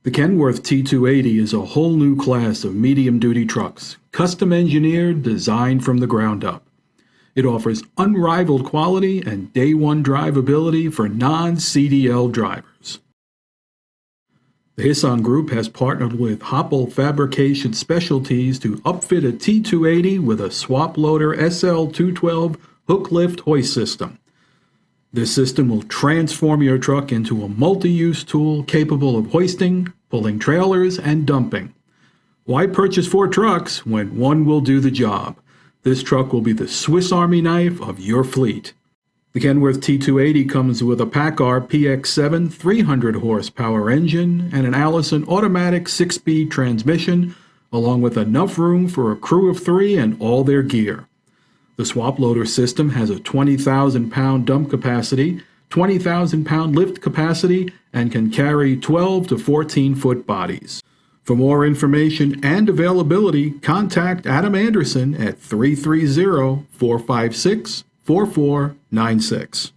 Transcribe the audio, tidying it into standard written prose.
The Kenworth T280 is a whole new class of medium-duty trucks, custom-engineered, designed from the ground up. It offers unrivaled quality and day-one drivability for non-CDL drivers. The Hisson Group has partnered with Hoppel Fabrication Specialties to upfit a T280 with a Swaploader SL-212 hook-lift hoist system. This system will transform your truck into a multi-use tool capable of hoisting, pulling trailers, and dumping. Why purchase 4 trucks when one will do the job? This truck will be the Swiss Army knife of your fleet. The Kenworth T280 comes with a PACCAR PX7 300 horsepower engine and an Allison automatic 6-speed transmission, along with enough room for a crew of 3 and all their gear. The Swaploader system has a 20,000-pound dump capacity, 20,000-pound lift capacity, and can carry 12 to 14-foot bodies. For more information and availability, contact Adam Anderson at 330-456-4496.